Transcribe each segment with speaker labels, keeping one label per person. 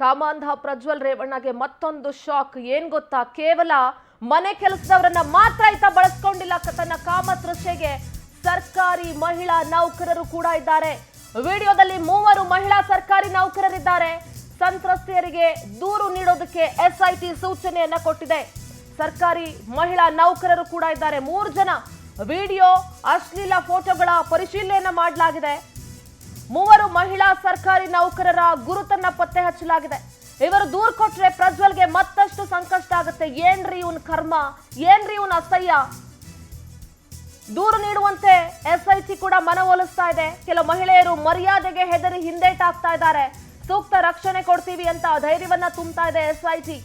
Speaker 1: ಕಾಮಾಂಧ ಪ್ರಜ್ವಲ್ ರೇವಣ್ಣಗೆ ಮತ್ತೊಂದು ಶಾಕ್. ಏನ್ ಗೊತ್ತಾ, ಕೇವಲ ಮನೆ ಕೆಲಸದವರನ್ನ ಮಾತ್ರ ಈತ ಬಳಸ್ಕೊಂಡಿಲ್ಲ. ತನ್ನ ಕಾಮತೃಷೆಗೆ ಸರ್ಕಾರಿ ಮಹಿಳಾ ನೌಕರರು ಕೂಡ ಇದ್ದಾರೆ. ವಿಡಿಯೋದಲ್ಲಿ 3 ಮಹಿಳಾ ಸರ್ಕಾರಿ ನೌಕರರಿದ್ದಾರೆ. ಸಂತ್ರಸ್ತೆಯರಿಗೆ ದೂರು ನೀಡೋದಕ್ಕೆ ಎಸ್ಐಟಿ ಸೂಚನೆಯನ್ನ ಕೊಟ್ಟಿದೆ. ಸರ್ಕಾರಿ ಮಹಿಳಾ ನೌಕರರು ಕೂಡ ಇದ್ದಾರೆ. 3 ಜನ ವಿಡಿಯೋ ಅಶ್ಲೀಲ ಫೋಟೋಗಳ ಪರಿಶೀಲನೆಯನ್ನ ಮಾಡಲಾಗಿದೆ. 3 ಮಹಿಳಾ ಸರ್ಕಾರಿ ನೌಕರರ ಗುರುತನ್ನ ಪತ್ತೆ ಹಚ್ಚಲಾಗಿದೆ. ಇವರು ದೂರು ಕೊಟ್ರೆ ಪ್ರಜ್ವಲ್ಗೆ ಮತ್ತಷ್ಟು ಸಂಕಷ್ಟ ಆಗುತ್ತೆ. ಏನ್ರಿ ಇವನ್ ಕರ್ಮ, ಏನ್ರಿ ಇವನ್ ಅಸಹ್ಯ. ದೂರು ನೀಡುವಂತೆ ಎಸ್ಐಟಿ ಕೂಡ ಮನವೊಲಿಸ್ತಾ ಇದೆ. ಕೆಲವು ಮಹಿಳೆಯರು ಮರ್ಯಾದೆಗೆ ಹೆದರಿ ಹಿಂದೇಟಾಗ್ತಾ ಇದ್ದಾರೆ. ಸೂಕ್ತ ರಕ್ಷಣೆ ಕೊಡ್ತೀವಿ ಅಂತ ಧೈರ್ಯವನ್ನ ತುಂಬ್ತಾ ಇದೆ ಎಸ್ಐಟಿ.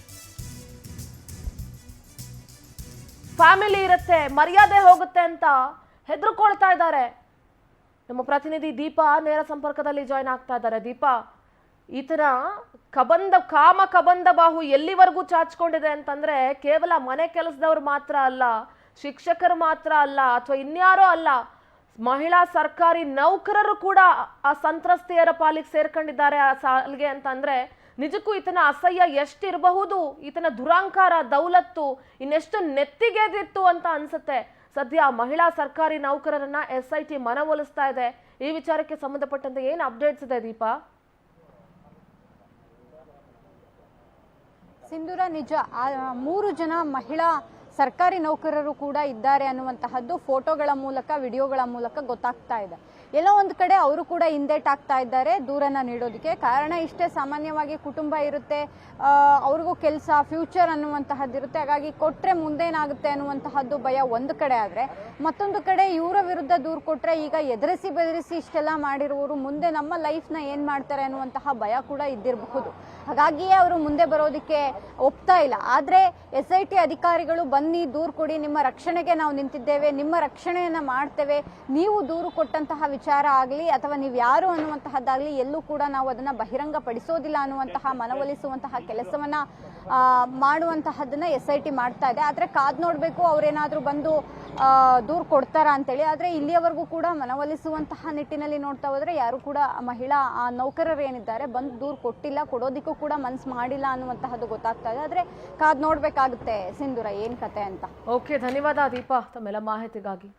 Speaker 1: ಫ್ಯಾಮಿಲಿ ಇರುತ್ತೆ, ಮರ್ಯಾದೆ ಹೋಗುತ್ತೆ ಅಂತ ಹೆದರ್ಕೊಳ್ತಾ ಇದ್ದಾರೆ. ನಮ್ಮ ಪ್ರತಿನಿಧಿ ದೀಪಾ ನೇರ ಸಂಪರ್ಕದಲ್ಲಿ ಜಾಯ್ನ್ ಆಗ್ತಾ ಇದ್ದಾರೆ. ದೀಪಾ, ಈತನ ಕಾಮ ಕಬಂಧ ಬಾಹು ಎಲ್ಲಿವರೆಗೂ ಚಾಚ್ಕೊಂಡಿದೆ ಅಂತಂದ್ರೆ ಕೇವಲ ಮನೆ ಕೆಲಸದವ್ರು ಮಾತ್ರ ಅಲ್ಲ, ಶಿಕ್ಷಕರು ಮಾತ್ರ ಅಲ್ಲ, ಅಥವಾ ಇನ್ಯಾರೋ ಅಲ್ಲ, ಮಹಿಳಾ ಸರ್ಕಾರಿ ನೌಕರರು ಕೂಡ ಆ ಸಂತ್ರಸ್ತೆಯರ ಪಾಲಿಗೆ ಸೇರ್ಕೊಂಡಿದ್ದಾರೆ ಆ ಸಾಲಿಗೆ ಅಂತಂದ್ರೆ ನಿಜಕ್ಕೂ ಈತನ ಅಸಹ್ಯ ಎಷ್ಟಿರಬಹುದು, ಈತನ ದುರಾಂಕಾರ, ದೌಲತ್ತು ಇನ್ನೆಷ್ಟು ನೆತ್ತಿಗೆದಿತ್ತು ಅಂತ ಅನ್ಸುತ್ತೆ. ಸದ್ಯ ಮಹಿಳಾ ಸರ್ಕಾರಿ ನೌಕರರನ್ನ ಎಸ್ಐಟಿ ಮನವೊಲಿಸ್ತಾ ಇದೆ. ಈ ವಿಚಾರಕ್ಕೆ ಸಂಬಂಧಪಟ್ಟಂತೆ ಏನು ಅಪ್ಡೇಟ್ಸ್ ಇದೆ ದೀಪಾ?
Speaker 2: ಸಿಂಧೂರ, ನಿಜ 3 ಜನ ಮಹಿಳಾ ಸರ್ಕಾರಿ ನೌಕರರು ಕೂಡ ಇದ್ದಾರೆ ಅನ್ನುವಂತಹದ್ದು ಫೋಟೋಗಳ ಮೂಲಕ, ವಿಡಿಯೋಗಳ ಮೂಲಕ ಗೊತ್ತಾಗ್ತಾ ಇದೆ. ಎಲ್ಲೋ ಒಂದು ಕಡೆ ಅವರು ಕೂಡ ಹಿಂದೇಟಾಗ್ತಾ ಇದ್ದಾರೆ ದೂರನ್ನ ನೀಡೋದಕ್ಕೆ. ಕಾರಣ ಇಷ್ಟೇ, ಸಾಮಾನ್ಯವಾಗಿ ಕುಟುಂಬ ಇರುತ್ತೆ, ಅವ್ರಿಗೂ ಕೆಲಸ, ಫ್ಯೂಚರ್ ಅನ್ನುವಂತಹದ್ದಿರುತ್ತೆ. ಹಾಗಾಗಿ ಕೊಟ್ರೆ ಮುಂದೇನಾಗುತ್ತೆ ಅನ್ನುವಂತಹದ್ದು ಭಯ ಒಂದು ಕಡೆ ಆದ್ರೆ, ಮತ್ತೊಂದು ಕಡೆ ಇವರ ವಿರುದ್ಧ ದೂರು ಕೊಟ್ರೆ ಈಗ ಎದುರಿಸಿ ಬೆದರಿಸಿ ಇಷ್ಟೆಲ್ಲ ಮಾಡಿರುವವರು ಮುಂದೆ ನಮ್ಮ ಲೈಫ್ನ ಏನ್ ಮಾಡ್ತಾರೆ ಅನ್ನುವಂತಹ ಭಯ ಕೂಡ ಇದ್ದಿರಬಹುದು. ಹಾಗಾಗಿಯೇ ಅವರು ಮುಂದೆ ಬರೋದಕ್ಕೆ ಒಪ್ತಾ ಇಲ್ಲ. ಆದ್ರೆ ಎಸ್ಐಟಿ ಅಧಿಕಾರಿಗಳು ಬನ್ನಿ ದೂರು ಕೊಡಿ, ನಿಮ್ಮ ರಕ್ಷಣೆಗೆ ನಾವು ನಿಂತಿದ್ದೇವೆ, ನಿಮ್ಮ ರಕ್ಷಣೆಯನ್ನ ಮಾಡ್ತೇವೆ, ನೀವು ದೂರು ಕೊಟ್ಟಂತಹ ವಿಚಾರ ಆಗಲಿ ಅಥವಾ ನೀವು ಯಾರು ಅನ್ನುವಂತಹದ್ದಾಗಲಿ ಎಲ್ಲೂ ಕೂಡ ನಾವು ಅದನ್ನ ಬಹಿರಂಗ ಪಡಿಸೋದಿಲ್ಲ ಅನ್ನುವಂತಹ ಮನವೊಲಿಸುವಂತಹ ಕೆಲಸವನ್ನ ಮಾಡುವಂತಹದನ್ನ ಎಸ್ಐಟಿ ಮಾಡ್ತಾ ಇದೆ. ಆದ್ರೆ ಕಾದ್ ನೋಡ್ಬೇಕು ಅವ್ರೇನಾದ್ರೂ ಬಂದು ದೂರು ಕೊಡ್ತಾರ ಅಂತೇಳಿ. ಆದ್ರೆ ಇಲ್ಲಿಯವರೆಗೂ ಕೂಡ ಮನವೊಲಿಸುವಂತಹ ನಿಟ್ಟಿನಲ್ಲಿ ನೋಡ್ತಾ ಹೋದ್ರೆ ಯಾರು ಕೂಡ ಮಹಿಳಾ ನೌಕರರು ಏನಿದ್ದಾರೆ ಬಂದು ದೂರು ಕೊಟ್ಟಿಲ್ಲ, ಕೊಡೋದಿಕ್ಕೂ ಕೂಡ ಮನ್ಸು ಮಾಡಿಲ್ಲ ಅನ್ನುವಂತಹದ್ದು ಗೊತ್ತಾಗ್ತಾ ಇದೆ. ಆದ್ರೆ ಕಾದ್ ನೋಡ್ಬೇಕಾಗುತ್ತೆ ಸಿಂಧೂರ ಏನ್ ಕತೆ ಅಂತ.
Speaker 1: ಓಕೆ, ಧನ್ಯವಾದ ದೀಪಾ ತಮ್ಮೆಲ್ಲ ಮಾಹಿತಿಗಾಗಿ.